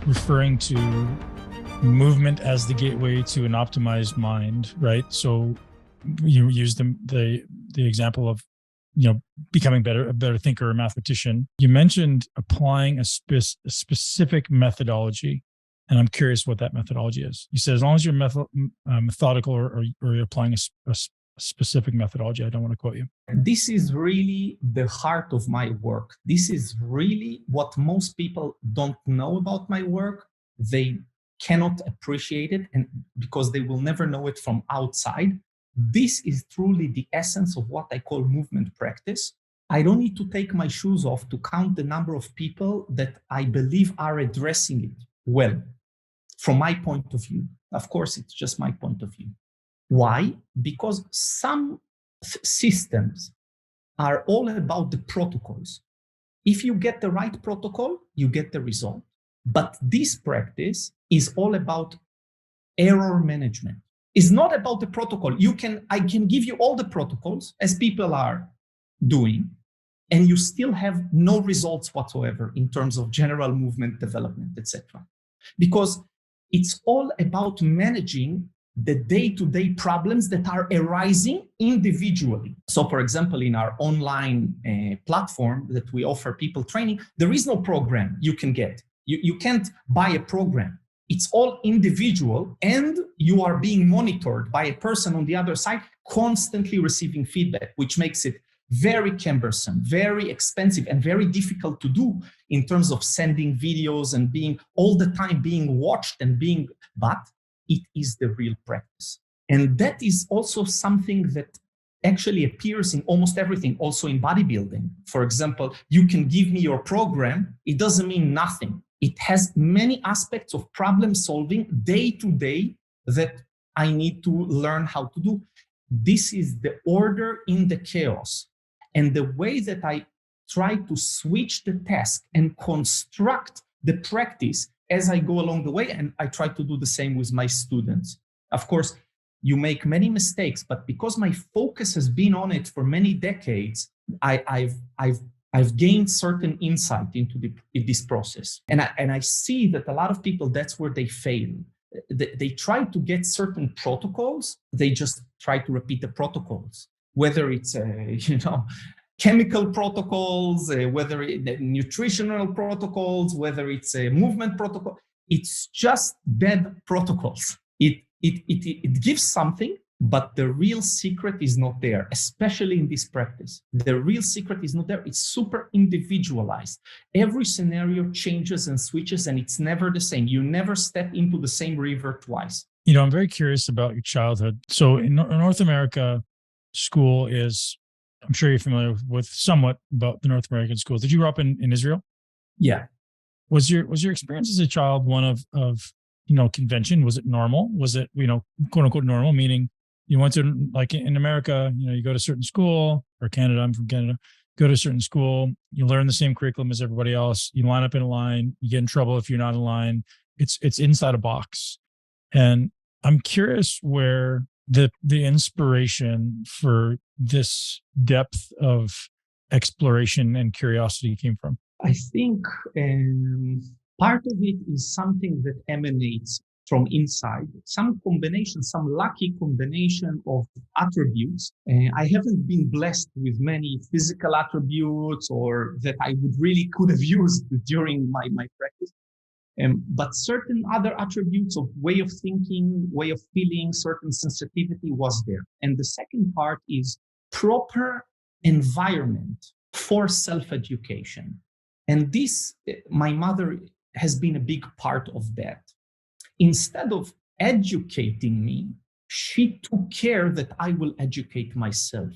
referring to movement as the gateway to an optimized mind, right? So you use the example of, becoming a better thinker or mathematician. You mentioned applying a specific methodology, and I'm curious what that methodology is. You said as long as you're methodical or you're applying a specific methodology. I don't want to quote you. This is really the heart of my work. This is really what most people don't know about my work. They cannot appreciate it, and because they will never know it from outside. This is truly the essence of what I call movement practice. I don't need to take my shoes off to count the number of people that I believe are addressing it well, from my point of view. Of course, it's just my point of view. Why? Because some systems are all about the protocols. If you get the right protocol, you get the result. But this practice is all about error management. It's not about the protocol. I can give you all the protocols as people are doing, and you still have no results whatsoever in terms of general movement development, etc. Because it's all about managing the day-to-day problems that are arising individually. So, for example, in our online platform that we offer people training, there is no program you can get. You can't buy a program. It's all individual, and you are being monitored by a person on the other side, constantly receiving feedback, which makes it very cumbersome, very expensive, and very difficult to do in terms of sending videos and being all the time being watched but it is the real practice. And that is also something that actually appears in almost everything, also in bodybuilding. For example, you can give me your program, it doesn't mean nothing. It has many aspects of problem solving day to day that I need to learn how to do. This is the order in the chaos. And the way that I try to switch the task and construct the practice as I go along the way, and I try to do the same with my students. Of course, you make many mistakes, but because my focus has been on it for many decades, I've gained certain insight into this process. And I see that a lot of people, that's where they fail. They try to get certain protocols. They just try to repeat the protocols, whether it's, chemical protocols, whether it's nutritional protocols, whether it's a movement protocol. It's just bad protocols. It gives something, but the real secret is not there, especially in this practice. The real secret is not there. It's super individualized. Every scenario changes and switches, and it's never the same. You never step into the same river twice. I'm very curious about your childhood. So in North America, school is, I'm sure you're familiar with somewhat about the North American schools. Did you grow up in Israel? Yeah. Was your experience as a child one of convention? Was it normal? Was it, quote unquote normal, meaning you went to, like in America, you go to a certain school, or Canada, I'm from Canada, go to a certain school, you learn the same curriculum as everybody else, you line up in a line, you get in trouble if you're not in line. It's inside a box. And I'm curious where the inspiration for this depth of exploration and curiosity came from. I think part of it is something that emanates from inside, some lucky combination of attributes. I haven't been blessed with many physical attributes or that I would really could have used during my practice. But certain other attributes of way of thinking, way of feeling, certain sensitivity was there. And the second part is proper environment for self-education. And this, my mother has been a big part of that. Instead of educating me, she took care that I will educate myself,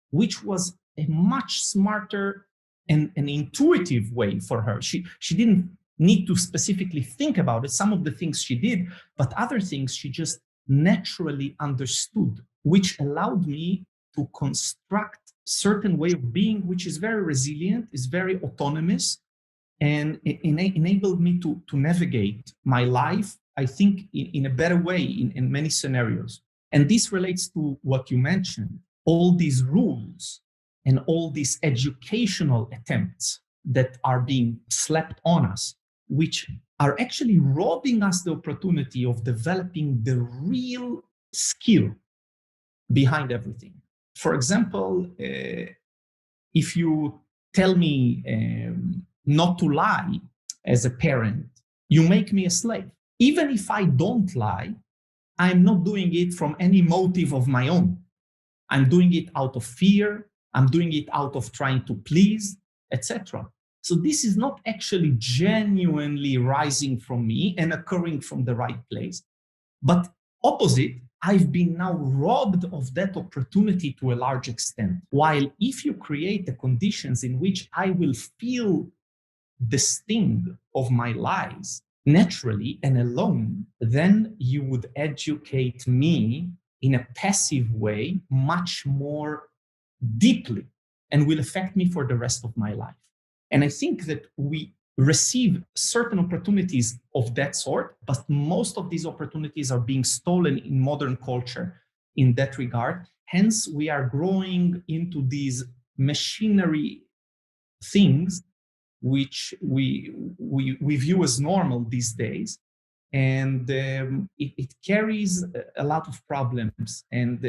which was a much smarter and an intuitive way for her. She didn't need to specifically think about it. Some of the things she did, but other things she just naturally understood, which allowed me to construct certain way of being, which is very resilient, is very autonomous, and it enabled me to navigate my life, I think, in a better way in many scenarios. And this relates to what you mentioned, all these rules and all these educational attempts that are being slapped on us, which are actually robbing us the opportunity of developing the real skill behind everything. For example, if you tell me not to lie as a parent, you make me a slave. Even if I don't lie, I'm not doing it from any motive of my own. I'm doing it out of fear. I'm doing it out of trying to please, etc. So this is not actually genuinely rising from me and occurring from the right place. But opposite, I've been now robbed of that opportunity to a large extent. While if you create the conditions in which I will feel the sting of my lies naturally and alone, then you would educate me in a passive way much more deeply and will affect me for the rest of my life. And I think that we receive certain opportunities of that sort, but most of these opportunities are being stolen in modern culture in that regard. Hence, we are growing into these machinery things which we view as normal these days. And it carries a lot of problems. And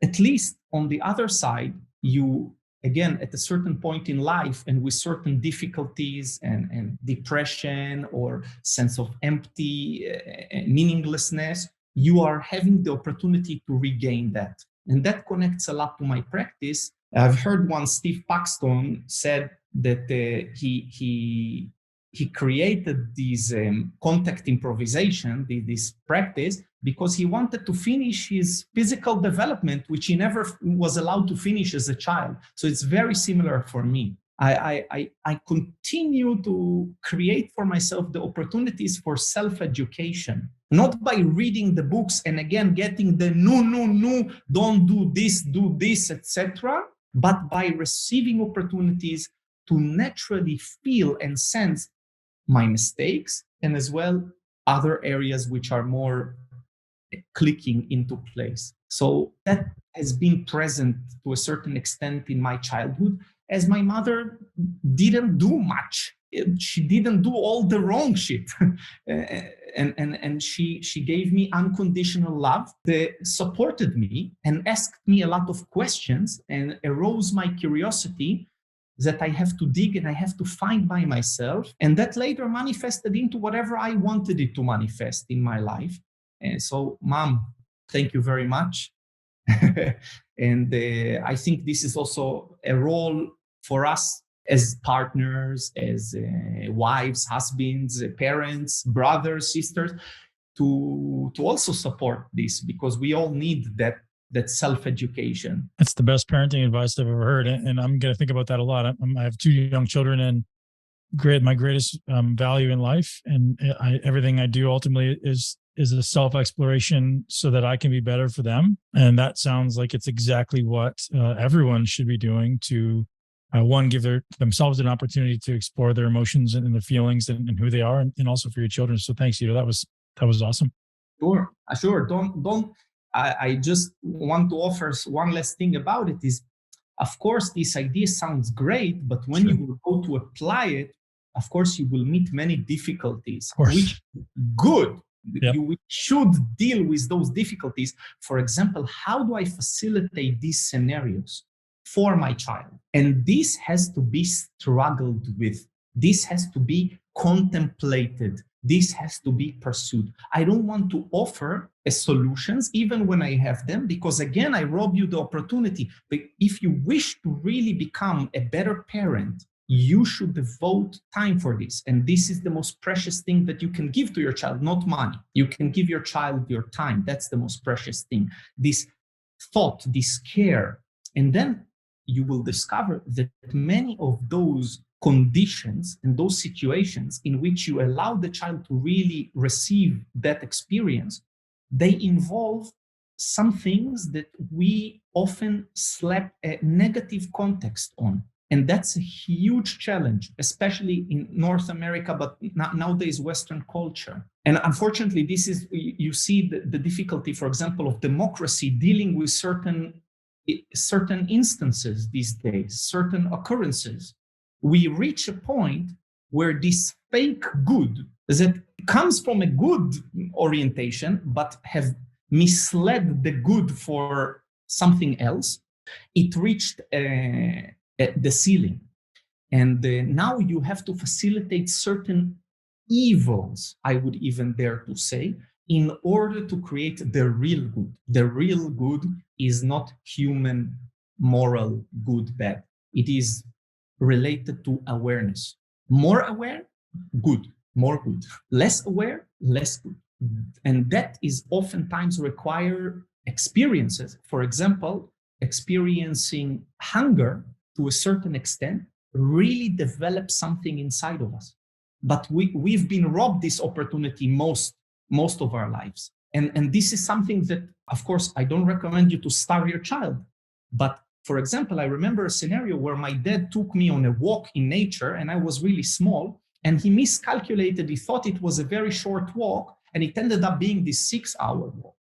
at least on the other side, you, again, at a certain point in life and with certain difficulties and depression or sense of empty meaninglessness, you are having the opportunity to regain that. And that connects a lot to my practice. I've heard once Steve Paxton said that he created this contact improvisation, this practice, because he wanted to finish his physical development, which he never was allowed to finish as a child. So it's very similar for me. I continue to create for myself the opportunities for self-education, not by reading the books and again getting the no, don't do this, etc., but by receiving opportunities to naturally feel and sense my mistakes and as well other areas which are more clicking into place. So that has been present to a certain extent in my childhood, as my mother didn't do much. She didn't do all the wrong shit. and she gave me unconditional love that supported me and asked me a lot of questions and arose my curiosity that I have to dig and I have to find by myself. And that later manifested into whatever I wanted it to manifest in my life. And so, Mom, thank you very much. And I think this is also a role for us as partners, as wives, husbands, parents, brothers, sisters, to also support this, because we all need that self-education. That's the best parenting advice I've ever heard. And I'm going to think about that a lot. I have 2 young children, and my greatest value in life and everything I do ultimately is a self-exploration so that I can be better for them. And that sounds like it's exactly what everyone should be doing to one, give themselves an opportunity to explore their emotions and their feelings and who they are, and also for your children. So thanks, Ido. That was awesome. Sure. Don't. I just want to offer one last thing about it is, of course, this idea sounds great, but when you will go to apply it, of course, you will meet many difficulties, which good. Yep. You should deal with those difficulties. For example, how do I facilitate these scenarios for my child? And this has to be struggled with. This has to be contemplated. This has to be pursued. I don't want to offer solutions even when I have them, because again, I rob you the opportunity. But if you wish to really become a better parent, you should devote time for this. And this is the most precious thing that you can give to your child, not money. You can give your child your time. That's the most precious thing. This thought, this care. And then you will discover that many of those conditions and those situations in which you allow the child to really receive that experience, they involve some things that we often slap a negative context on. And that's a huge challenge, especially in North America, but nowadays Western culture. And unfortunately, this is, you see the difficulty, for example, of democracy dealing with certain instances these days, certain occurrences. We reach a point where this fake good that comes from a good orientation, but have misled the good for something else, it reached the ceiling. And now you have to facilitate certain evils, I would even dare to say, in order to create the real good. The real good is not human, moral, good, bad. It is related to awareness. More aware, good, more good. Less aware, less good. And that is oftentimes require experiences. For example, experiencing hunger to a certain extent really develops something inside of us. But we've been robbed this opportunity most of our lives. And this is something that, of course, I don't recommend you to starve your child. But for example, I remember a scenario where my dad took me on a walk in nature and I was really small, and he miscalculated. He thought it was a very short walk, and it ended up being this 6-hour walk.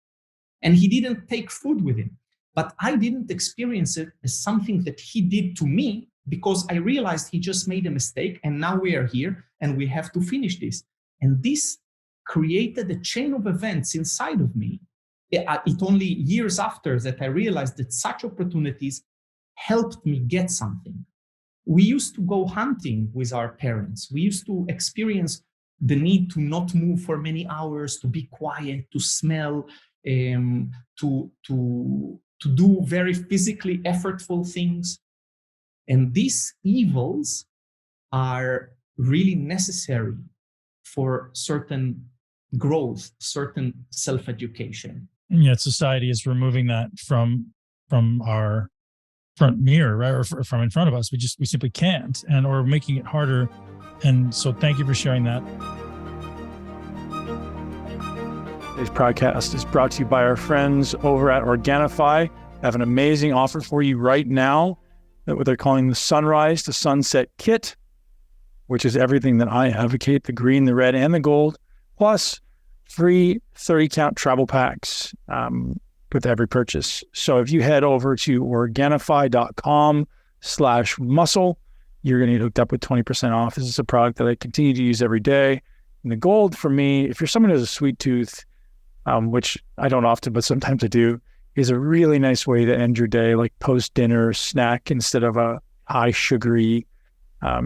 And he didn't take food with him. But I didn't experience it as something that he did to me, because I realized he just made a mistake, and now we are here and we have to finish this. And this created a chain of events inside of me. It only years after that I realized that such opportunities helped me get something. We used to go hunting with our parents. We used to experience the need to not move for many hours, to be quiet, to smell, to do very physically effortful things. And these evils are really necessary for certain growth, certain self-education. And yet society is removing that from our front mirror, right? Or from in front of us. We simply can't, or making it harder. And so thank you for sharing that. Today's podcast is brought to you by our friends over at Organifi. I have an amazing offer for you right now, that what they're calling the Sunrise to Sunset Kit, which is everything that I advocate, the green, the red, and the gold, plus free 30-count travel packs with every purchase. So if you head over to Organifi.com/muscle, you're going to get hooked up with 20% off. This is a product that I continue to use every day. And the gold for me, if you're someone who has a sweet tooth, which I don't often, but sometimes I do, is a really nice way to end your day, like post-dinner snack instead of a high sugary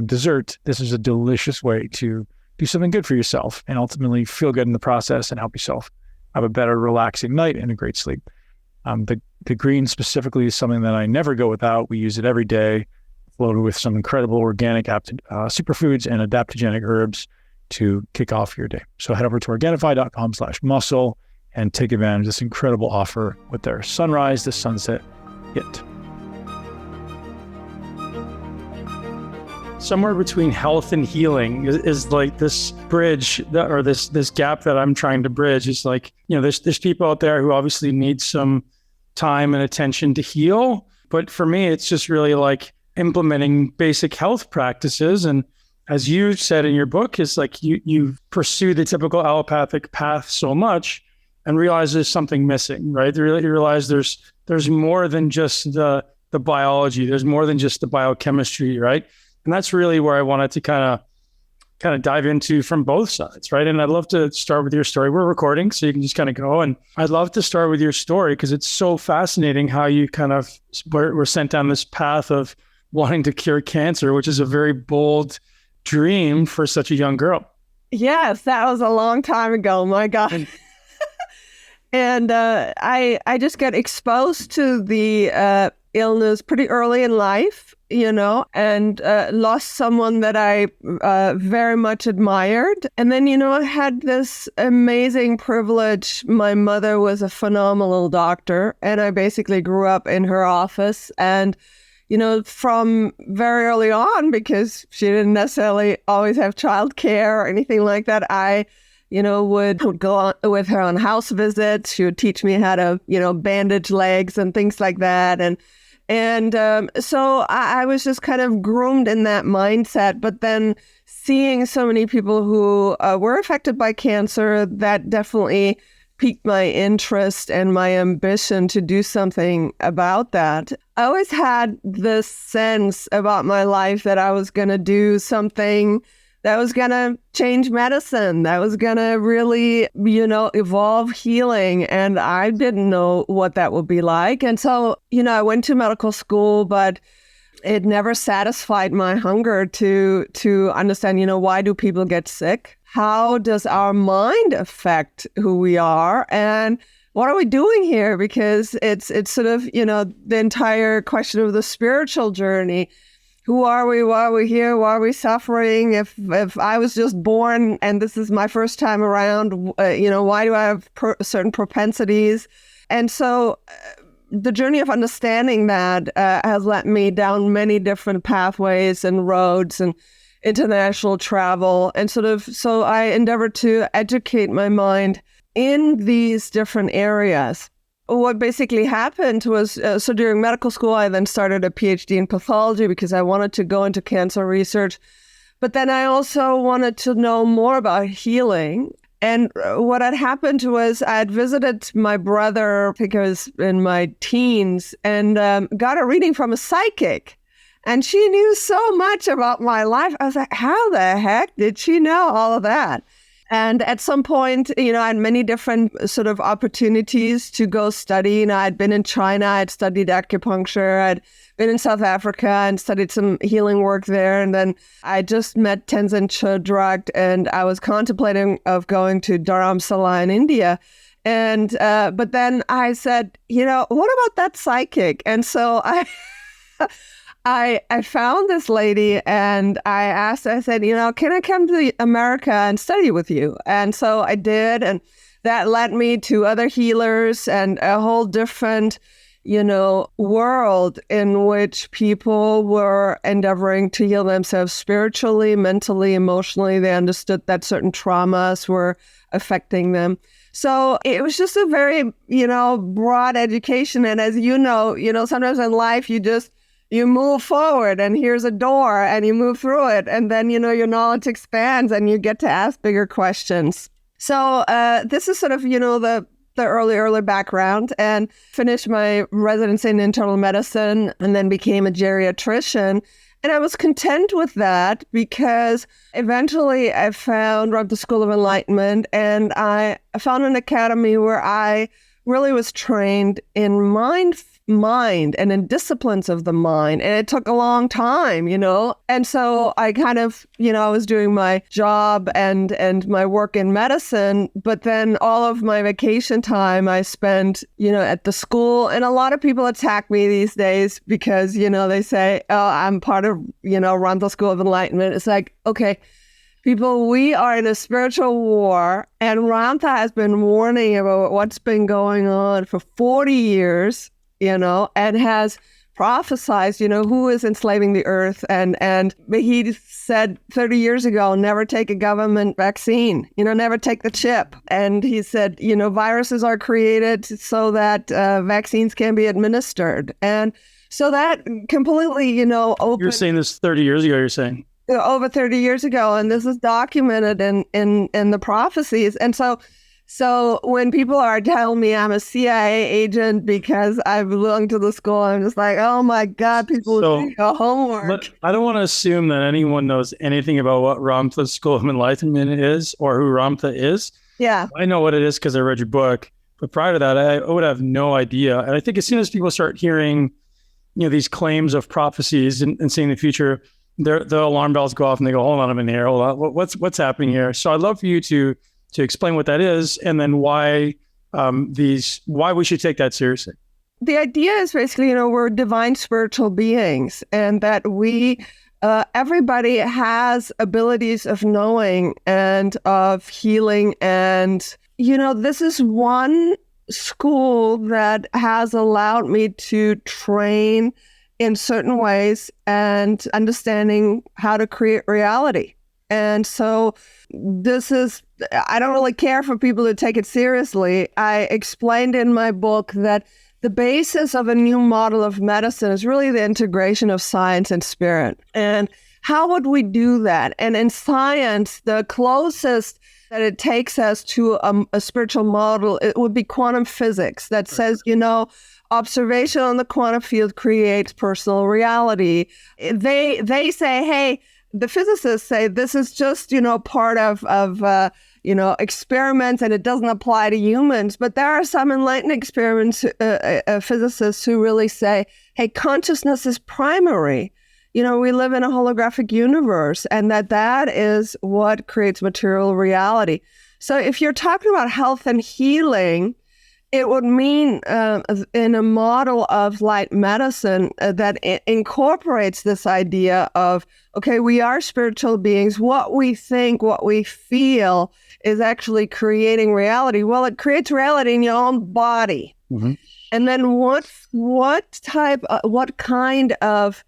dessert. This is a delicious way to do something good for yourself and ultimately feel good in the process and help yourself have a better relaxing night and a great sleep. The green specifically is something that I never go without. We use it every day, loaded with some incredible organic superfoods and adaptogenic herbs to kick off your day. So head over to Organifi.com/muscle and take advantage of this incredible offer with their Sunrise to Sunset Kit. Somewhere between health and healing is like this bridge or this gap that I'm trying to bridge. Is like, there's people out there who obviously need some time and attention to heal. But for me, it's just really like implementing basic health practices. And as you said in your book, is like you pursue the typical allopathic path so much and realize there's something missing, right? You realize there's more than just the biology. There's more than just the biochemistry, right? And that's really where I wanted to kind of dive into from both sides, right? And I'd love to start with your story. We're recording, so you can just kind of go. And I'd love to start with your story because it's so fascinating how you kind of were sent down this path of wanting to cure cancer, which is a very bold dream for such a young girl. Yes, that was a long time ago. My God. And I just got exposed to the illness pretty early in life, and lost someone that I very much admired. And then, I had this amazing privilege. My mother was a phenomenal doctor, and I basically grew up in her office. And, from very early on, because she didn't necessarily always have childcare or anything like that, I would go on with her on house visits. She would teach me how to, bandage legs and things like that. And so I was just kind of groomed in that mindset. But then seeing so many people who were affected by cancer, that definitely piqued my interest and my ambition to do something about that. I always had this sense about my life that I was going to do something that was going to change medicine, that was going to really, evolve healing. And I didn't know what that would be like. And so, I went to medical school, but it never satisfied my hunger to understand, why do people get sick? How does our mind affect who we are? And what are we doing here? Because it's sort of, the entire question of the spiritual journey. Who are we? Why are we here? Why are we suffering? If I was just born and this is my first time around, why do I have certain propensities? And so the journey of understanding that has led me down many different pathways and roads and international travel. And so I endeavored to educate my mind in these different areas. What basically happened was, so during medical school, I then started a PhD in pathology because I wanted to go into cancer research. But then I also wanted to know more about healing. And what had happened was I had visited my brother, I think I was in my teens, and got a reading from a psychic. And she knew so much about my life. I was like, how the heck did she know all of that? And at some point, I had many different sort of opportunities to go study. I'd been in China, I'd studied acupuncture, I'd been in South Africa and studied some healing work there. And then I just met Tenzin Chodrak, and I was contemplating of going to Dharamsala in India. And but then I said, what about that psychic? And so I found this lady and I asked her, I said, can I come to America and study with you? And so I did. And that led me to other healers and a whole different, world in which people were endeavoring to heal themselves spiritually, mentally, emotionally. They understood that certain traumas were affecting them. So it was just a very, broad education. And as sometimes in life, you move forward and here's a door and you move through it. And then, your knowledge expands and you get to ask bigger questions. So this is sort of, the early background, and finished my residency in internal medicine and then became a geriatrician. And I was content with that because eventually I found the School of Enlightenment, and I found an academy where I really was trained in mind and in disciplines of the mind. And it took a long time, And so I kind of, I was doing my job and my work in medicine, but then all of my vacation time I spent, at the school. And a lot of people attack me these days because, they say, oh, I'm part of, run the School of Enlightenment. It's like, okay, people, we are in a spiritual war, and Ramtha has been warning about what's been going on for 40 years, and has prophesized, who is enslaving the earth. And he said 30 years ago, never take a government vaccine, never take the chip. And he said, viruses are created so that vaccines can be administered. And so that completely, opened. You're saying this 30 years ago, you're saying? Over 30 years ago. And this is documented in the prophecies. And so when people are telling me I'm a CIA agent because I belong to the school, I'm just like, oh my God, people do your homework. I don't want to assume that anyone knows anything about what Ramtha's School of Enlightenment is or who Ramtha is. Yeah. I know what it is because I read your book. But prior to that, I would have no idea. And I think as soon as people start hearing, these claims of prophecies and seeing the future, the alarm bells go off and they go, hold on a minute here. Hold on. What's happening here? So I'd love for you to explain what that is, and then why we should take that seriously. The idea is basically, we're divine spiritual beings, and that we, everybody has abilities of knowing and of healing. And, this is one school that has allowed me to train in certain ways and understanding how to create reality. And so I don't really care for people to take it seriously. I explained in my book that the basis of a new model of medicine is really the integration of science and spirit. And how would we do that? And in science, the closest that it takes us to a spiritual model, it would be quantum physics that says, observation on the quantum field creates personal reality. They say, hey, the physicists say this is just, part of experiments, and it doesn't apply to humans. But there are some enlightened experiments, physicists who really say, hey, consciousness is primary. We live in a holographic universe, and that is what creates material reality. So if you're talking about health and healing, it would mean in a model of light medicine that it incorporates this idea of, okay, we are spiritual beings. What we think, what we feel is actually creating reality. Well, it creates reality in your own body. Mm-hmm. And then what kind of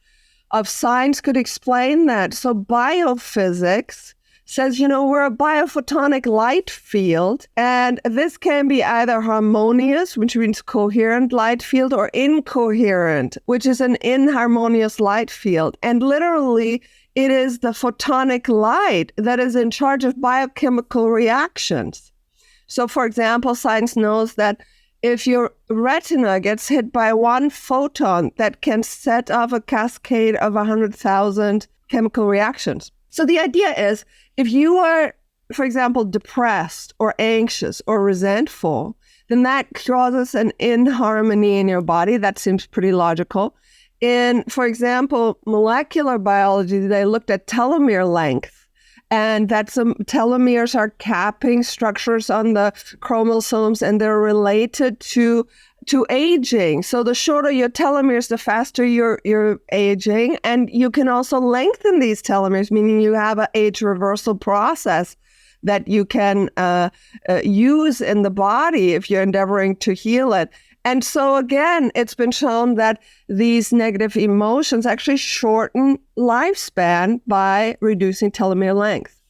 science could explain that? So biophysics says, we're a biophotonic light field, and this can be either harmonious, which means coherent light field, or incoherent, which is an inharmonious light field. And literally, it is the photonic light that is in charge of biochemical reactions. So, for example, science knows that if your retina gets hit by one photon, that can set off a cascade of 100,000 chemical reactions. So the idea is, if you are, for example, depressed or anxious or resentful, then that causes an inharmony in your body. That seems pretty logical. In, for example, molecular biology, they looked at telomere length, and that some telomeres are capping structures on the chromosomes, and they're related to aging. So the shorter your telomeres, the faster you're aging. And you can also lengthen these telomeres, meaning you have an age reversal process that you can use in the body if you're endeavoring to heal it. And so again, it's been shown that these negative emotions actually shorten lifespan by reducing telomere length.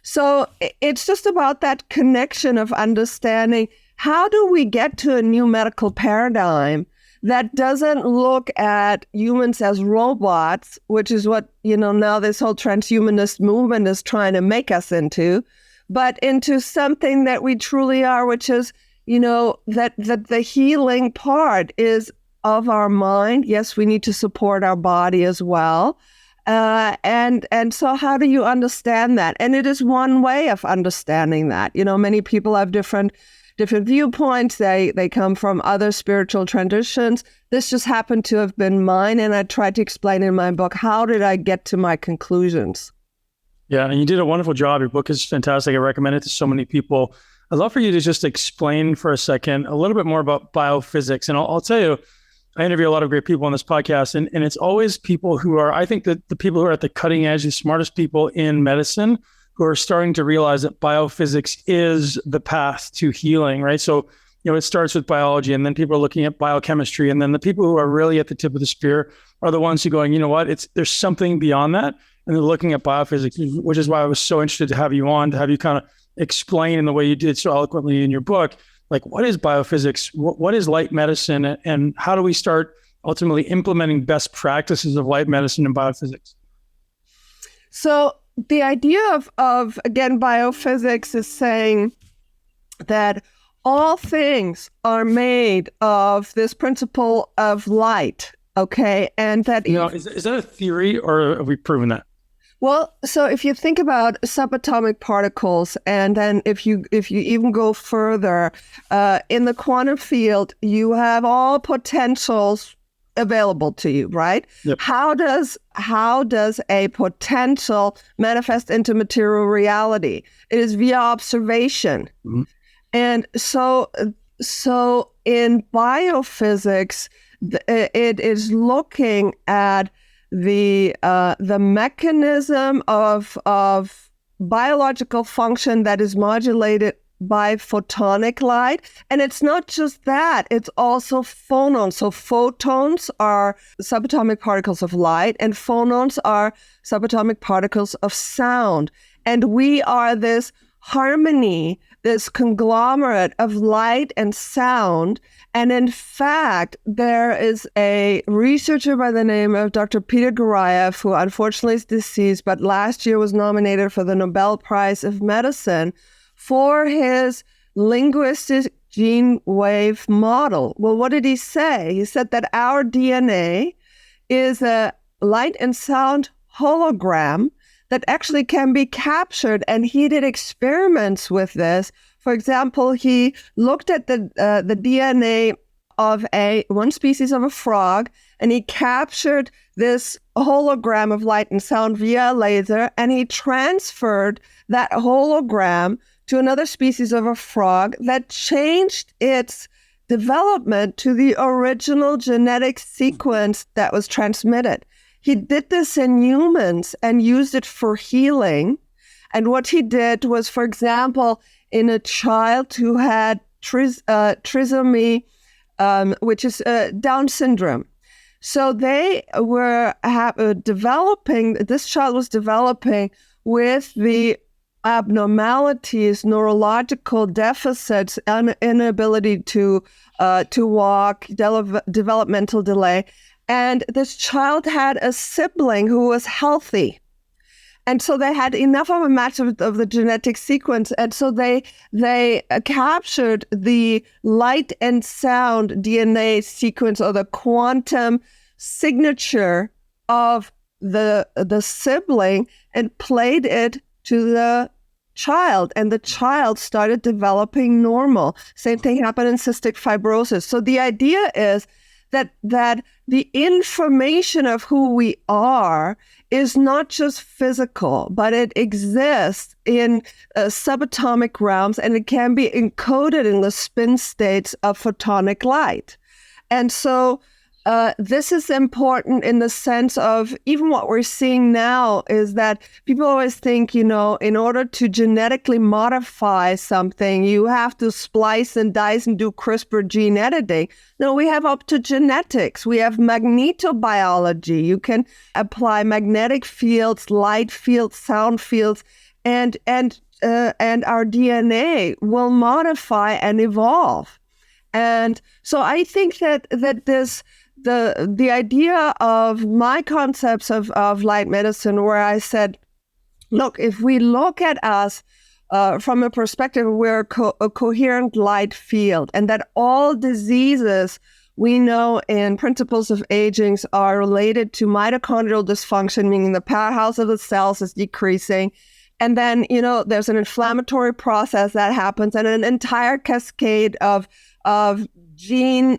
So it's just about that connection of understanding, how do we get to a new medical paradigm that doesn't look at humans as robots, which is what, now this whole transhumanist movement is trying to make us into, but into something that we truly are, which is, that the healing part is of our mind. Yes, we need to support our body as well. And so how do you understand that? And it is one way of understanding that. Many people have different viewpoints. They come from other spiritual traditions. This just happened to have been mine, and I tried to explain in my book, how did I get to my conclusions? Yeah, and you did a wonderful job. Your book is fantastic. I recommend it to so many people. I'd love for you to just explain for a second a little bit more about biophysics. And I'll tell you, I interview a lot of great people on this podcast, and it's always people who are, I think that the people who are at the cutting edge, the smartest people in medicine, who are starting to realize that biophysics is the path to healing, right? So, it starts with biology, and then people are looking at biochemistry, and then the people who are really at the tip of the spear are the ones who are going, there's something beyond that, and they're looking at biophysics, which is why I was so interested to have you on, to have you kind of explain in the way you did so eloquently in your book, like, what is biophysics? What is light medicine? And how do we start ultimately implementing best practices of light medicine and biophysics? So the idea of again, biophysics is saying that all things are made of this principle of light, okay? And that is that a theory, or have we proven that? Well, so if you think about subatomic particles, and then if you even go further, in the quantum field, you have all potentials available to you, right? Yep. How does a potential manifest into material reality? It is via observation. Mm-hmm. And so in biophysics, it is looking at the mechanism of biological function that is modulated by photonic light. And it's not just that, it's also phonons. So photons are subatomic particles of light, and phonons are subatomic particles of sound. And we are this harmony, this conglomerate of light and sound. And in fact, there is a researcher by the name of Dr. Peter Gurayev, who unfortunately is deceased, but last year was nominated for the Nobel Prize of Medicine for his linguistic gene wave model. Well, what did he say? He said that our DNA is a light and sound hologram that actually can be captured. And he did experiments with this. For example, he looked at the DNA of one species of a frog, and he captured this hologram of light and sound via laser, and he transferred that hologram to another species of a frog that changed its development to the original genetic sequence that was transmitted. He did this in humans and used it for healing. And what he did was, for example, in a child who had trisomy, which is Down syndrome. So they were developing, this child was developing with the abnormalities, neurological deficits, and inability to walk, developmental delay. And this child had a sibling who was healthy. And so they had enough of a match of the genetic sequence. And so they captured the light and sound DNA sequence, or the quantum signature of the sibling, and played it to the child. And the child started developing normal. Same thing happened in cystic fibrosis. So the idea is that the information of who we are is not just physical, but it exists in subatomic realms, and it can be encoded in the spin states of photonic light. And so this is important in the sense of even what we're seeing now is that people always think, in order to genetically modify something, you have to splice and dice and do CRISPR gene editing. No, we have optogenetics. We have magnetobiology. You can apply magnetic fields, light fields, sound fields, and our DNA will modify and evolve. And so I think that this the idea of my concepts of light medicine, where I said, look, if we look at us from a perspective, we're a coherent light field, and that all diseases we know in principles of aging are related to mitochondrial dysfunction, meaning the powerhouse of the cells is decreasing. And then, there's an inflammatory process that happens, and an entire cascade of gene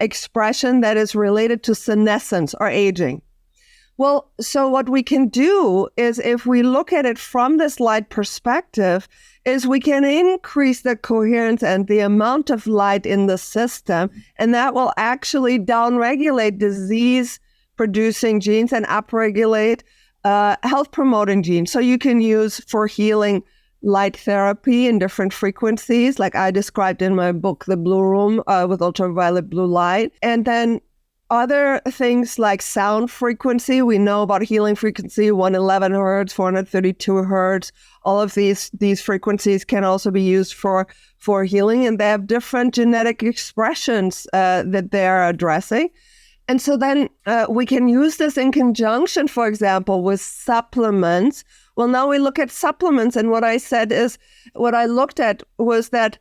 expression that is related to senescence or aging. Well, so what we can do is, if we look at it from this light perspective, is we can increase the coherence and the amount of light in the system, and that will actually downregulate disease-producing genes and upregulate health-promoting genes. So you can use for healing light therapy in different frequencies, like I described in my book, The Blue Room, with ultraviolet blue light. And then other things like sound frequency. We know about healing frequency, 111 hertz, 432 hertz. All of these frequencies can also be used for healing, and they have different genetic expressions that they're addressing. And so then we can use this in conjunction, for example, with supplements. Well, now we look at supplements, and what I looked at was that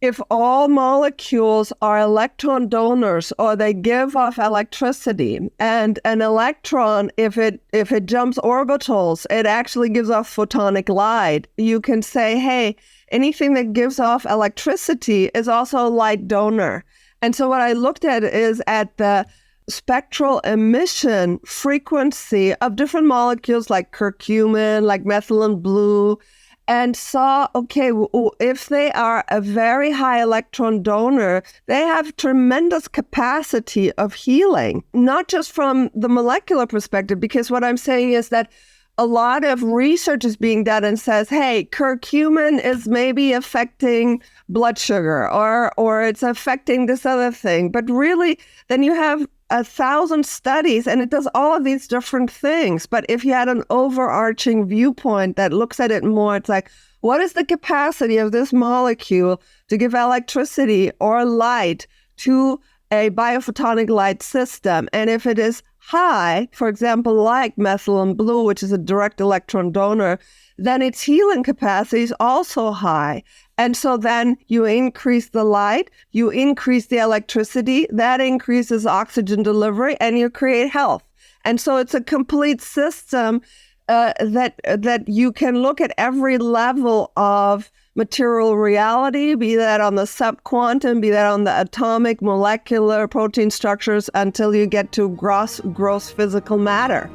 if all molecules are electron donors, or they give off electricity, and an electron, if it jumps orbitals, it actually gives off photonic light, you can say, hey, anything that gives off electricity is also a light donor. And so what I looked at is at the spectral emission frequency of different molecules like curcumin, like methylene blue, and saw, okay, if they are a very high electron donor, they have tremendous capacity of healing, not just from the molecular perspective, because what I'm saying is that a lot of research is being done and says, hey, curcumin is maybe affecting blood sugar, or it's affecting this other thing. But really, then you have 1,000 studies, and it does all of these different things. But if you had an overarching viewpoint that looks at it more, it's like, what is the capacity of this molecule to give electricity or light to a biophotonic light system? And if it is high, for example, like methylene blue, which is a direct electron donor, then its healing capacity is also high. And so then you increase the light, you increase the electricity, that increases oxygen delivery, and you create health. And so it's a complete system that you can look at every level of material reality, be that on the subquantum, be that on the atomic, molecular, protein structures, until you get to gross physical matter.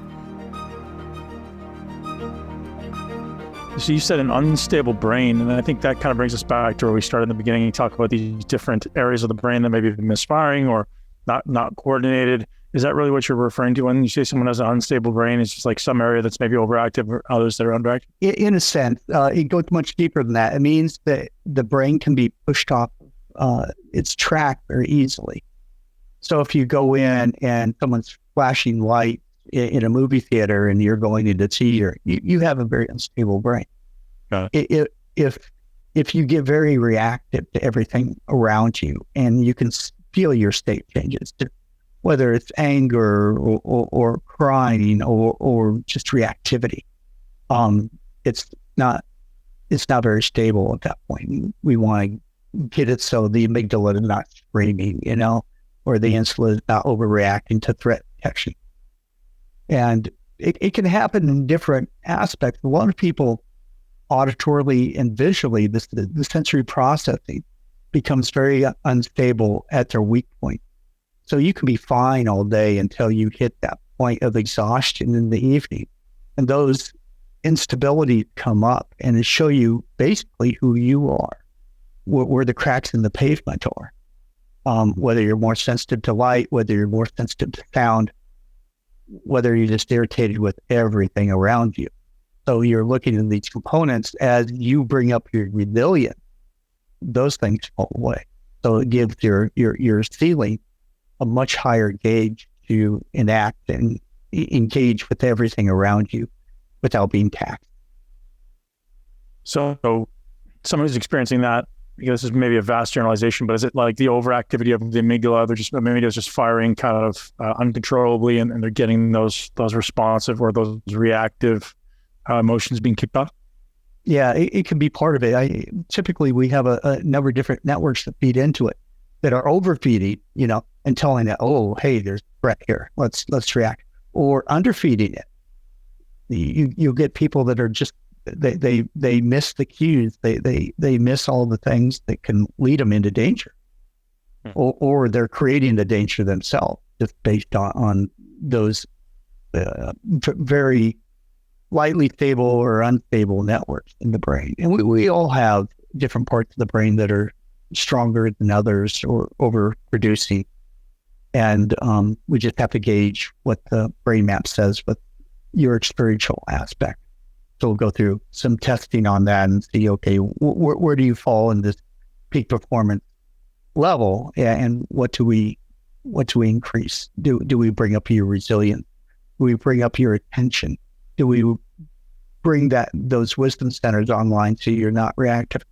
So you said an unstable brain, and I think that kind of brings us back to where we started in the beginning. You talk about these different areas of the brain that maybe have been misfiring or not coordinated. Is that really what you're referring to when you say someone has an unstable brain? It's just like some area that's maybe overactive or others that are underactive? In a sense, it goes much deeper than that. It means that the brain can be pushed off its track very easily. So if you go in and someone's flashing light in a movie theater and you're going in to see, you have a very unstable brain. If you get very reactive to everything around you and you can feel your state changes, whether it's anger or crying or just reactivity, it's not very stable at that point. We want to get it so the amygdala is not screaming, or the insula is not overreacting to threat detection. And it can happen in different aspects. A lot of people auditorily and visually, the sensory processing becomes very unstable at their weak point. So you can be fine all day until you hit that point of exhaustion in the evening. And those instabilities come up and show you basically who you are, where the cracks in the pavement are. Whether you're more sensitive to light, whether you're more sensitive to sound, whether you're just irritated with everything around you. So you're looking at these components as you bring up your resilience, those things fall away. So it gives your ceiling a much higher gauge to enact and engage with everything around you without being taxed. So someone who's experiencing that, because this is maybe a vast generalization, but is it like the overactivity of the amygdala? The amygdala is just firing kind of uncontrollably, and they're getting those responsive or those reactive emotions being kicked off? Yeah, it can be part of it. Typically, we have a number of different networks that feed into it that are overfeeding, and telling it, oh, hey, there's threat here. Let's react. Or underfeeding it. You'll get people that are just they miss the cues. They miss all the things that can lead them into danger, or they're creating the danger themselves just based on those very lightly stable or unstable networks in the brain. And we all have different parts of the brain that are stronger than others or overproducing. And we just have to gauge what the brain map says with your experiential aspect. So we'll go through some testing on that and see, okay, where do you fall in this peak performance level, and what do we increase? Do we bring up your resilience? Do we bring up your attention? Do we bring those wisdom centers online so you're not reactive?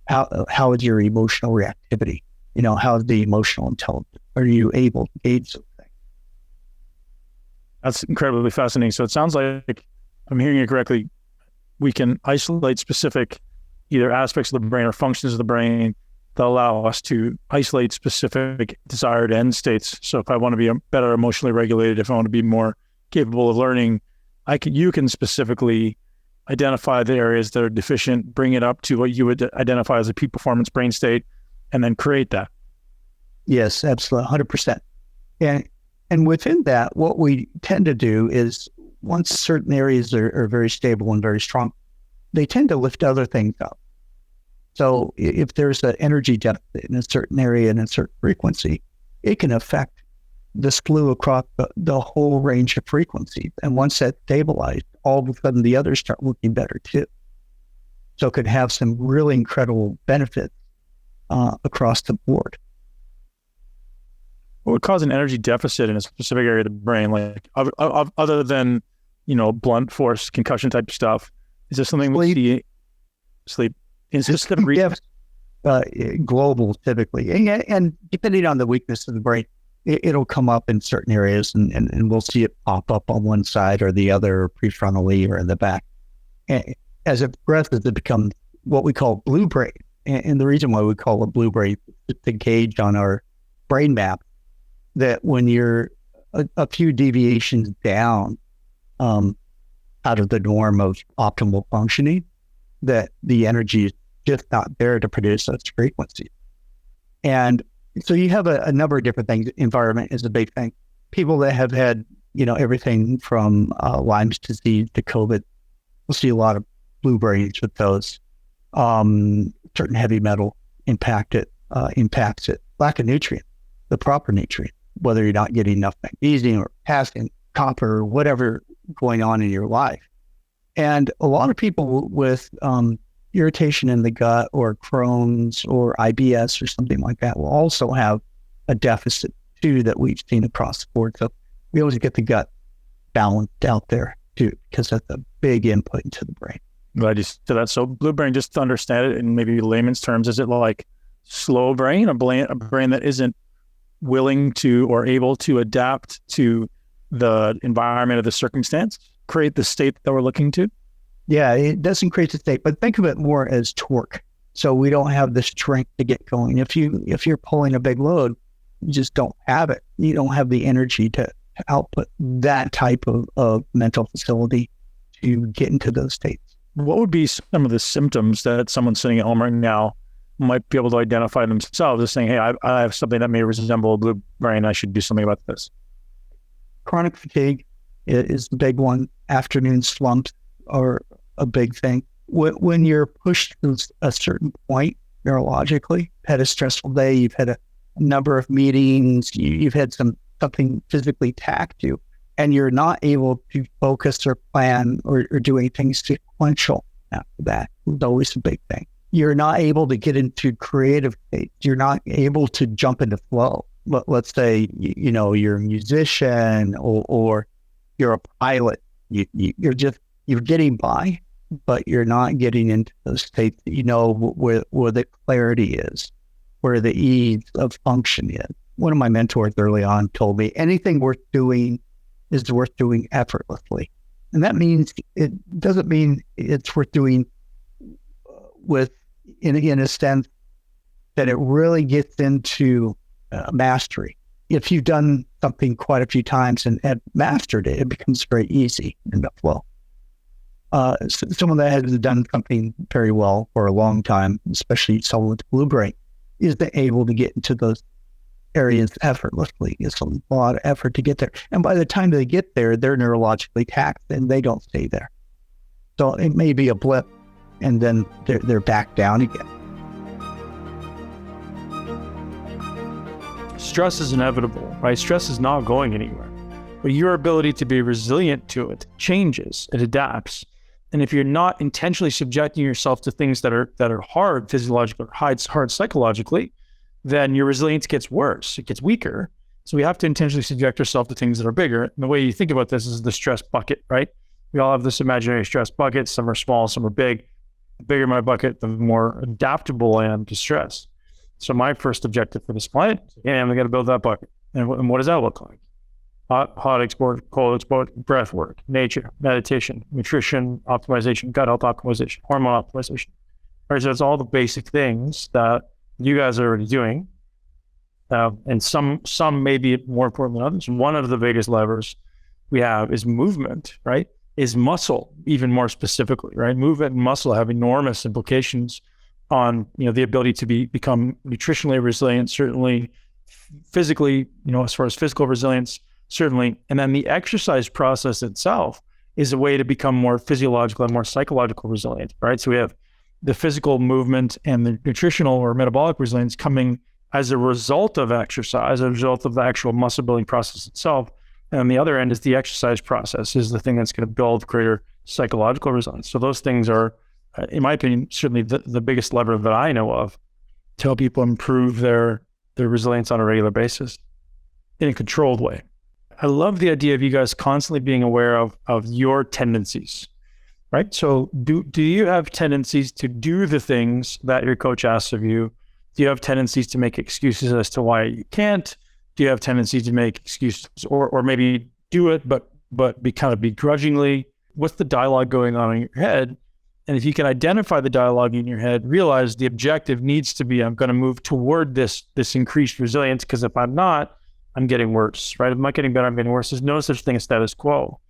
How is your emotional reactivity? How's the emotional intelligence? Are you able to gauge those things? That's incredibly fascinating. So it sounds like, I'm hearing it correctly, we can isolate specific either aspects of the brain or functions of the brain that allow us to isolate specific desired end states. So if I want to be better emotionally regulated, if I want to be more capable of learning, you can specifically identify the areas that are deficient, bring it up to what you would identify as a peak performance brain state, and then create that. Yes, absolutely, 100%. And within that, what we tend to do is, once certain areas are very stable and very strong, they tend to lift other things up. So if there's an energy deficit in a certain area and a certain frequency, it can affect the slew across the whole range of frequencies. And once that's stabilized, all of a sudden the others start working better too. So it could have some really incredible benefits across the board. What would cause an energy deficit in a specific area of the brain, like other than, blunt force concussion type stuff? Is there something we see? Sleep. Is this the reason? Global typically, and depending on the weakness of the brain, it'll come up in certain areas, and we'll see it pop up on one side or the other, prefrontally or in the back. And as it progresses, it becomes what we call blue brain. And the reason why we call it blue brain is to gauge on our brain map that when you're a few deviations down, out of the norm of optimal functioning, that the energy is just not there to produce those frequencies. And so you have a number of different things. Environment is a big thing. People that have had, everything from Lyme's disease to COVID, we'll see a lot of blue brains with those. Certain heavy metal impacts it. Lack of nutrient, the proper nutrient, whether you're not getting enough magnesium or potassium, copper, or whatever going on in your life. And a lot of people with irritation in the gut or Crohn's or IBS or something like that will also have a deficit too that we've seen across the board. So we always get the gut balanced out there too, because that's a big input into the brain. Glad you said that. So blue brain, just to understand it in maybe layman's terms, is it like slow brain, a brain that isn't willing to or able to adapt to the environment or the circumstance, create the state that we're looking to? Yeah, it doesn't create the state, but think of it more as torque. So we don't have the strength to get going. If you're pulling a big load, you just don't have it. You don't have the energy to output that type of mental facility to get into those states. What would be some of the symptoms that someone sitting at home right now might be able to identify themselves as saying, hey, I have something that may resemble a blue brain. I should do something about this? Chronic fatigue is the big one. Afternoon slumps are a big thing. When you're pushed to a certain point neurologically, had a stressful day, you've had a number of meetings, you've had something physically tacked you, and you're not able to focus or plan or do anything sequential after that. It's always a big thing. You're not able to get into creative states. You're not able to jump into flow. Let's say, you're a musician or you're a pilot. You're getting by, but you're not getting into those states that where the clarity is, where the ease of function is. One of my mentors early on told me anything worth doing is worth doing effortlessly. And that means, it doesn't mean it's worth doing in a sense that it really gets into mastery. If you've done something quite a few times and have mastered it, it becomes very easy in the flow. Someone that has done something very well for a long time, especially someone with blue brain, is able to get into those areas effortlessly. It's a lot of effort to get there. And by the time they get there, they're neurologically taxed and they don't stay there. So it may be a blip and then they're back down again. Stress is inevitable, right? Stress is not going anywhere. But your ability to be resilient to it changes, it adapts. And if you're not intentionally subjecting yourself to things that are hard physiologically or hard psychologically, then your resilience gets worse, it gets weaker. So we have to intentionally subject ourselves to things that are bigger. And the way you think about this is the stress bucket, right? We all have this imaginary stress bucket. Some are small, some are big. The bigger my bucket, the more adaptable I am to stress. So my first objective for this client, I'm going to build that bucket. And what does that look like? Hot export, cold export, breath work, nature, meditation, nutrition optimization, gut health optimization, hormone optimization. Right, so it's all the basic things that you guys are already doing. And some may be more important than others. One of the biggest levers we have is movement, right? Is muscle, even more specifically, right? Movement and muscle have enormous implications on, the ability to become nutritionally resilient, certainly physically, as far as physical resilience, certainly. And then the exercise process itself is a way to become more physiological and more psychological resilient, right? So we have the physical movement and the nutritional or metabolic resilience coming as a result of exercise, as a result of the actual muscle building process itself. And on the other end is the exercise process is the thing that's going to build greater psychological resilience. So those things are, in my opinion, certainly the biggest lever that I know of to help people improve their resilience on a regular basis in a controlled way. I love the idea of you guys constantly being aware of your tendencies, right? So do you have tendencies to do the things that your coach asks of you? Do you have tendencies to make excuses as to why you can't? Do you have tendencies to make excuses or maybe do it, but be kind of begrudgingly? What's the dialogue going on in your head? And if you can identify the dialogue in your head, realize the objective needs to be, I'm going to move toward this increased resilience, because if I'm not, I'm getting worse, right? If I'm not getting better, I'm getting worse. There's no such thing as status quo.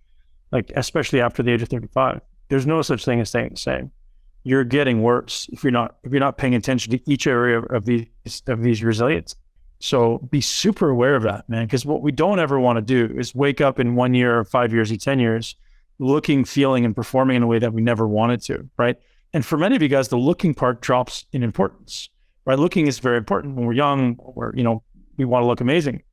like especially after the age of 35. There's no such thing as staying the same. You're getting worse if you're not paying attention to each area of these resilience. So be super aware of that, man, because what we don't ever want to do is wake up in 1 year, 5 years, or 10 years, looking, feeling, and performing in a way that we never wanted to, right? And for many of you guys, the looking part drops in importance, right? Looking is very important when we're young, or, we want to look amazing.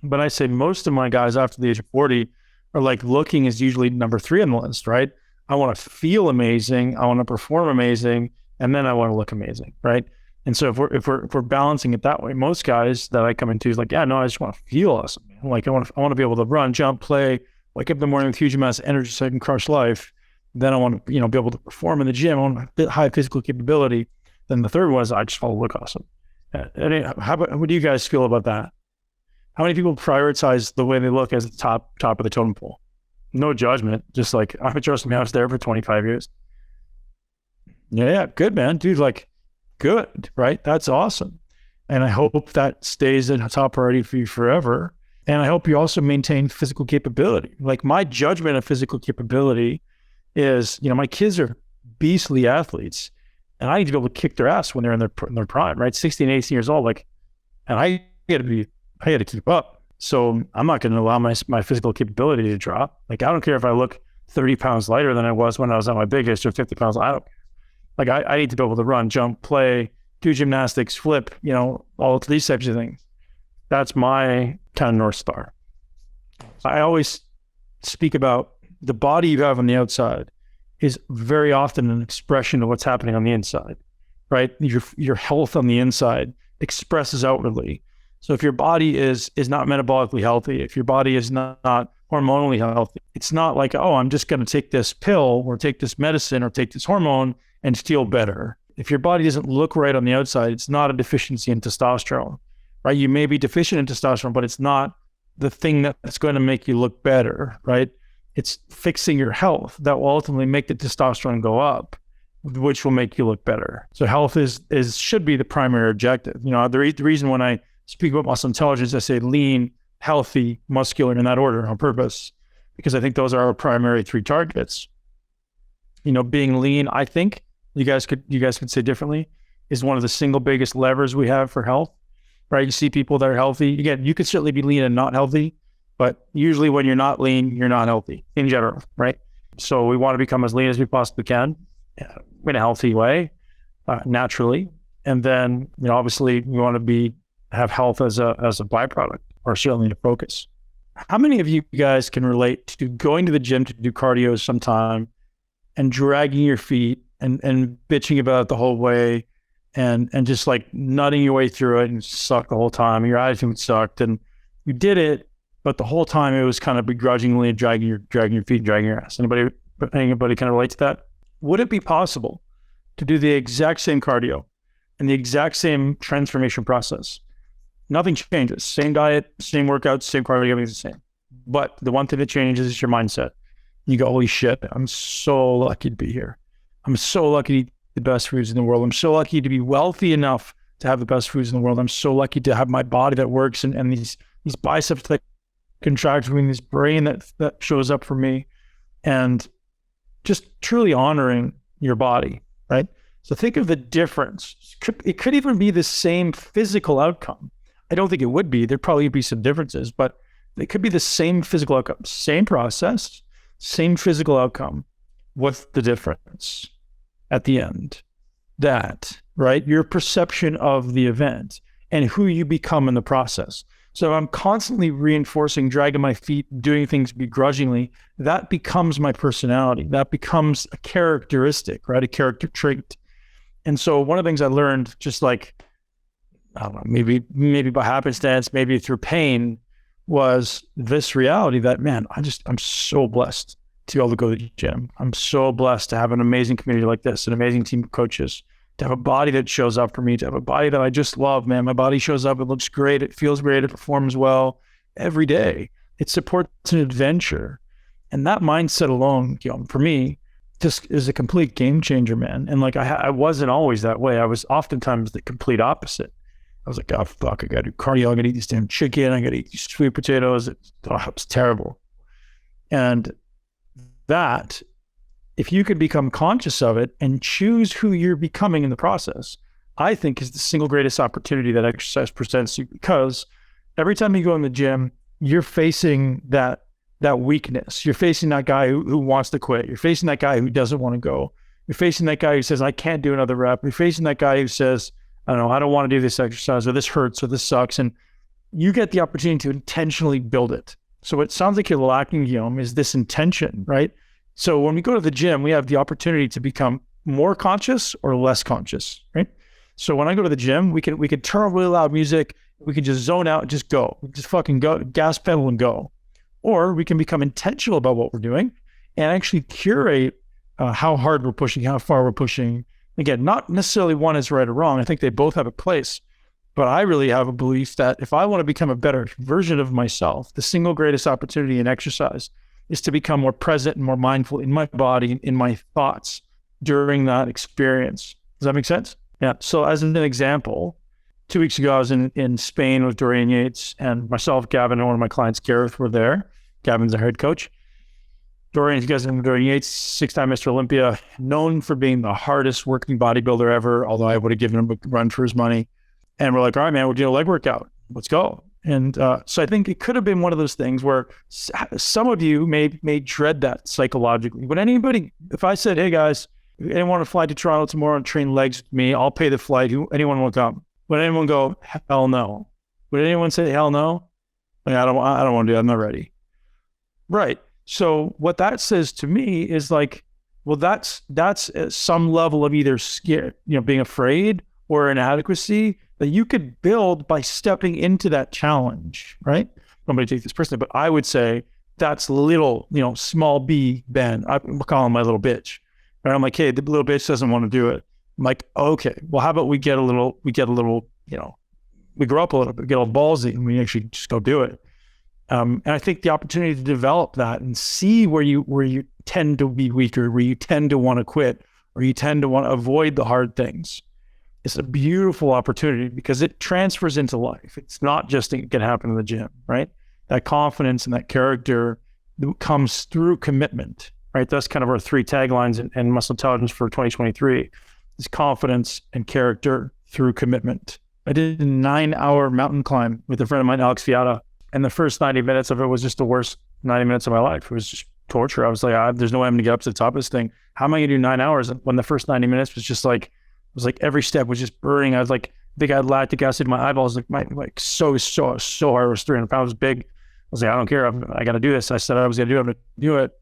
But I say most of my guys after the age of 40 are like, looking is usually number 3 on the list, right? I want to feel amazing, I want to perform amazing, and then I want to look amazing, right? And so if we're balancing it that way, most guys that I come into is like, yeah, no, I just want to feel awesome, man. Like I want to be able to run, jump, play, wake up in the morning with huge amounts of energy so I can crush life. Then I want to, be able to perform in the gym. I want a bit high physical capability. Then the third one is I just want to look awesome. What do you guys feel about that? How many people prioritize the way they look as the top of the totem pole? No judgment, just like, I trust me, I was there for 25 years. Yeah, good, man, dude. Like, good, right? That's awesome. And I hope that stays a top priority for you forever. And I hope you also maintain physical capability. Like, my judgment of physical capability is, my kids are beastly athletes, and I need to be able to kick their ass when they're in their prime, right? 16, 18 years old, like, and I got to keep up. So I'm not going to allow my physical capability to drop. Like, I don't care if I look 30 pounds lighter than I was when I was at my biggest, or 50 pounds. I don't care. Like, I need to be able to run, jump, play, do gymnastics, flip, all of these types of things. That's my kind of North Star. I always speak about the body you have on the outside is very often an expression of what's happening on the inside, right? Your health on the inside expresses outwardly. So if your body is not metabolically healthy, if your body is not hormonally healthy, it's not like, oh, I'm just going to take this pill or take this medicine or take this hormone and feel better. If your body doesn't look right on the outside, it's not a deficiency in testosterone, right? You may be deficient in testosterone, but it's not the thing that's going to make you look better, right? It's fixing your health that will ultimately make the testosterone go up, which will make you look better. So health should be the primary objective. The reason when I speak about muscle intelligence, I say lean, healthy, muscular in that order on purpose, because I think those are our primary 3 targets. Being lean, I think you guys could say differently, is one of the single biggest levers we have for health, right? You see people that are healthy. Again, you could certainly be lean and not healthy, but usually when you're not lean, you're not healthy in general, right? So we want to become as lean as we possibly can in a healthy way, naturally. And then, obviously we want to have health as a byproduct, or certainly a focus. How many of you guys can relate to going to the gym to do cardio sometime and dragging your feet and bitching about it the whole way and just like nutting your way through it and sucked the whole time? Your attitude sucked and you did it, but the whole time it was kind of begrudgingly dragging your feet, dragging your ass. Anybody can relate to that? Would it be possible to do the exact same cardio and the exact same transformation process? Nothing changes. Same diet, same workouts, same cardio, everything's the same. But the one thing that changes is your mindset. You go, holy shit, I'm so lucky to be here. I'm so lucky to eat the best foods in the world. I'm so lucky to be wealthy enough to have the best foods in the world. I'm so lucky to have my body that works and these biceps that contract for me, this brain that shows up for me, and just truly honoring your body, right? So think of the difference. It could even be the same physical outcome. I don't think it would be. There'd probably be some differences, but it could be the same physical outcome, same process, same physical outcome. What's the difference at the end? That, right? Your perception of the event and who you become in the process. So I'm constantly reinforcing, dragging my feet, doing things begrudgingly. That becomes my personality. That becomes a characteristic, right? A character trait. And so one of the things I learned, just like, I don't know, maybe by happenstance, maybe through pain, was this reality that, man, I'm so blessed to be able to go to the gym. I'm so blessed to have an amazing community like this, an amazing team of coaches, to have a body that shows up for me, to have a body that I just love, man. My body shows up, it looks great, it feels great, it performs well every day. It supports an adventure. And that mindset alone, for me, just is a complete game changer, man. And like, I wasn't always that way. I was oftentimes the complete opposite. I was like, oh, fuck, I got to do cardio, I got to eat this damn chicken, I got to eat these sweet potatoes. It was terrible. And that, if you could become conscious of it and choose who you're becoming in the process, I think is the single greatest opportunity that exercise presents you, because every time you go in the gym, you're facing that weakness. You're facing that guy who wants to quit. You're facing that guy who doesn't want to go. You're facing that guy who says, I can't do another rep. You're facing that guy who says, I don't know, I don't want to do this exercise, or this hurts, or this sucks. And you get the opportunity to intentionally build it. So what sounds like you're lacking, Guillaume, is this intention, right? So when we go to the gym, we have the opportunity to become more conscious or less conscious, right? So when I go to the gym, we can turn on really loud music. We can just zone out and just go. Just fucking go, gas pedal and go. Or we can become intentional about what we're doing and actually curate how hard we're pushing, how far we're pushing. Again, not necessarily one is right or wrong. I think they both have a place. But I really have a belief that if I want to become a better version of myself, the single greatest opportunity in exercise is to become more present and more mindful in my body, in my thoughts during that experience. Does that make sense? Yeah. So as an example, 2 weeks ago, I was in Spain with Dorian Yates, and myself, Gavin, and one of my clients, Gareth, were there. Gavin's our head coach. Dorian, you guys know Dorian Yates, 6-time Mr. Olympia, known for being the hardest working bodybuilder ever, although I would have given him a run for his money. And we're like, all right, man, we're doing a leg workout. Let's go. And so I think it could have been one of those things where some of you may dread that psychologically. But anybody, if I said, hey guys, anyone want to fly to Toronto tomorrow and train legs with me, I'll pay the flight. Anyone will come? Would anyone go, hell no? Would anyone say, hell no? Like, I don't want to do it. I'm not ready. Right. So what that says to me is like, well, that's some level of either scared, being afraid or inadequacy that you could build by stepping into that challenge, right? I'm going to take this personally, but I would say that's little, small b Ben. I'm calling my little bitch. And I'm like, hey, the little bitch doesn't want to do it. I'm like, okay, well, how about we get a little, we grow up a little bit, get a little ballsy, and we actually just go do it. And I think the opportunity to develop that and see where you tend to be weaker, where you tend to want to quit, or you tend to want to avoid the hard things, it's a beautiful opportunity because it transfers into life. It's not just it can happen in the gym, right? That confidence and that character comes through commitment, right? That's kind of our 3 taglines in Muscle Intelligence for 2023. Is confidence and character through commitment. I did a 9-hour mountain climb with a friend of mine, Alex Fiata, and the first 90 minutes of it was just the worst 90 minutes of my life. It was just torture. I was like, there's no way I'm going to get up to the top of this thing. How am I going to do 9 hours when the first 90 minutes was just like, it was like every step was just burning. I was like, I think I had lactic acid in my eyeballs, like so hard. It was 300 pounds big. I was like, I don't care. I got to do this. I said I was going to do it. I'm going to do it.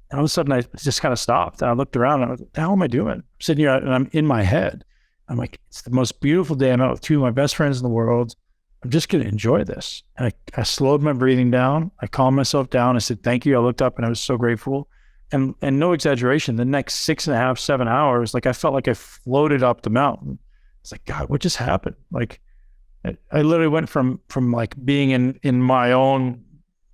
And all of a sudden I just kind of stopped. And I looked around and I was like, what the hell am I doing? I'm sitting here and I'm in my head. I'm like, it's the most beautiful day. I'm out with 2 of my best friends in the world. I'm just going to enjoy this. And I slowed my breathing down. I calmed myself down. I said, thank you. I looked up and I was so grateful. And no exaggeration, the next 6.5, 7 hours, like I felt like I floated up the mountain. It's like, God, what just happened? Like I literally went from like being in my own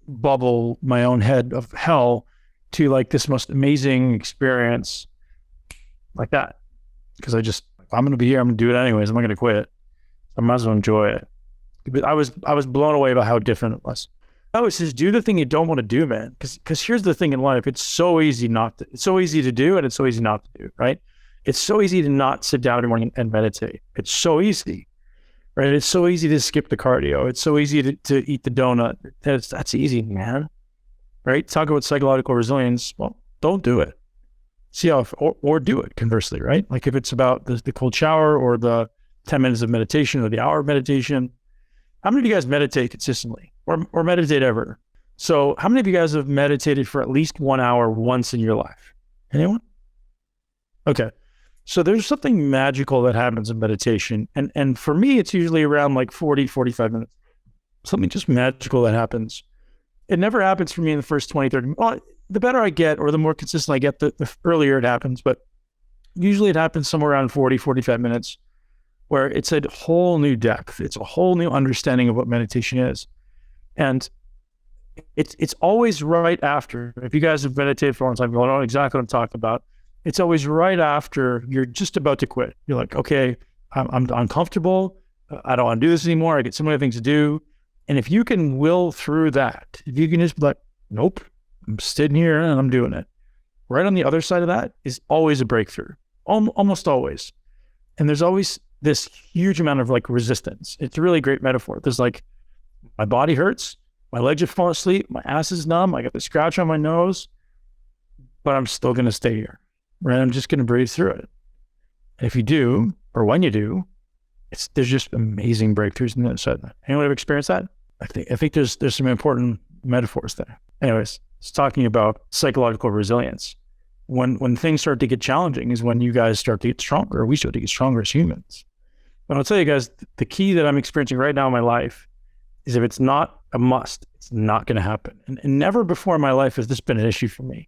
bubble, my own head of hell to like this most amazing experience like that. Because I'm going to be here. I'm going to do it anyways. I'm not going to quit. I might as well enjoy it. But I was blown away by how different it was. It's just do the thing you don't want to do, man. Because here's the thing in life. It's so easy it's so easy to do and it's so easy not to do, right? It's so easy to not sit down every morning and meditate. It's so easy, right? It's so easy to skip the cardio. It's so easy to eat the donut. That's easy, man. Right? Talk about psychological resilience. Well, don't do it. See how, or do it conversely, right? Like if it's about the cold shower or the 10 minutes of meditation or the hour of meditation. How many of you guys meditate consistently or meditate ever? So how many of you guys have meditated for at least 1 hour once in your life? Anyone? Okay. So there's something magical that happens in meditation. And for me, it's usually around like 40, 45 minutes. Something just magical that happens. It never happens for me in the first 20, 30 minutes. Well, the better I get or the more consistent I get, the earlier it happens. But usually it happens somewhere around 40, 45 minutes where it's a whole new depth. It's a whole new understanding of what meditation is. And it's always right after, if you guys have meditated for a long time, you know exactly what I'm talking about. It's always right after you're just about to quit. You're like, okay, I'm uncomfortable. I don't want to do this anymore. I get so many things to do. And if you can will through that, if you can just be like, nope, I'm sitting here and I'm doing it. right on the other side of that is always a breakthrough, almost always. And there's always this huge amount of like resistance. It's a really great metaphor. There's like, my body hurts, my legs are falling asleep, my ass is numb, I got the scratch on my nose, but I'm still going to stay here, right? I'm just going to breathe through it. And if you do, or when you do, there's just amazing breakthroughs on the other side. Anyone ever experienced that? I think there's some important metaphors there. Anyways, it's talking about psychological resilience. When things start to get challenging is when you guys start to get stronger. We start to get stronger as humans. But I'll tell you guys, the key that I'm experiencing right now in my life is if it's not a must, it's not going to happen. And never before in my life has this been an issue for me,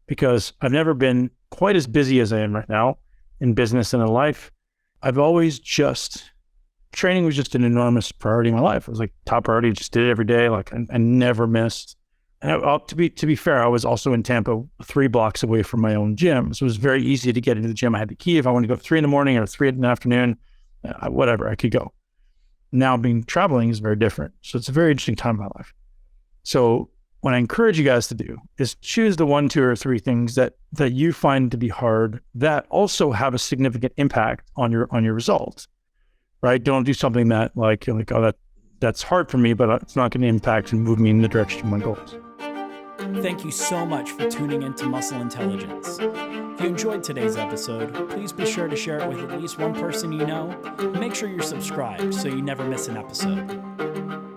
because I've never been quite as busy as I am right now in business and in life. I've always training was just an enormous priority in my life. It was like top priority, just did it every day. Like I never missed. And to be fair, I was also in Tampa 3 blocks away from my own gym. So it was very easy to get into the gym. I had the key. If I wanted to go at 3 in the morning or 3 in the afternoon, whatever, I could go. Now traveling is very different. So it's a very interesting time in my life. So what I encourage you guys to do is choose the 1, 2, or 3 things that you find to be hard that also have a significant impact on your results, right? Don't do something that like, you're like, oh, that's hard for me, but it's not going to impact and move me in the direction of my goals. Thank you so much for tuning into Muscle Intelligence. If you enjoyed today's episode, please be sure to share it with at least one person you know. Make sure you're subscribed so you never miss an episode.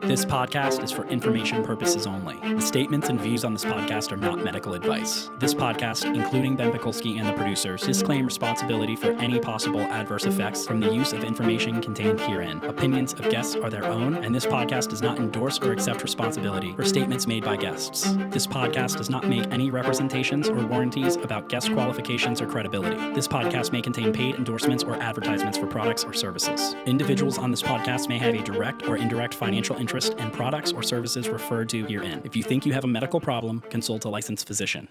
This podcast is for information purposes only. The statements and views on this podcast are not medical advice. This podcast, including Ben Pakulski and the producers, disclaim responsibility for any possible adverse effects from the use of information contained herein. Opinions of guests are their own, and this podcast does not endorse or accept responsibility for statements made by guests. This podcast does not make any representations or warranties about guest qualifications or credibility. This podcast may contain paid endorsements or advertisements for products or services. Individuals on this podcast may have a direct or indirect financial interest in products or services referred to herein. If you think you have a medical problem, consult a licensed physician.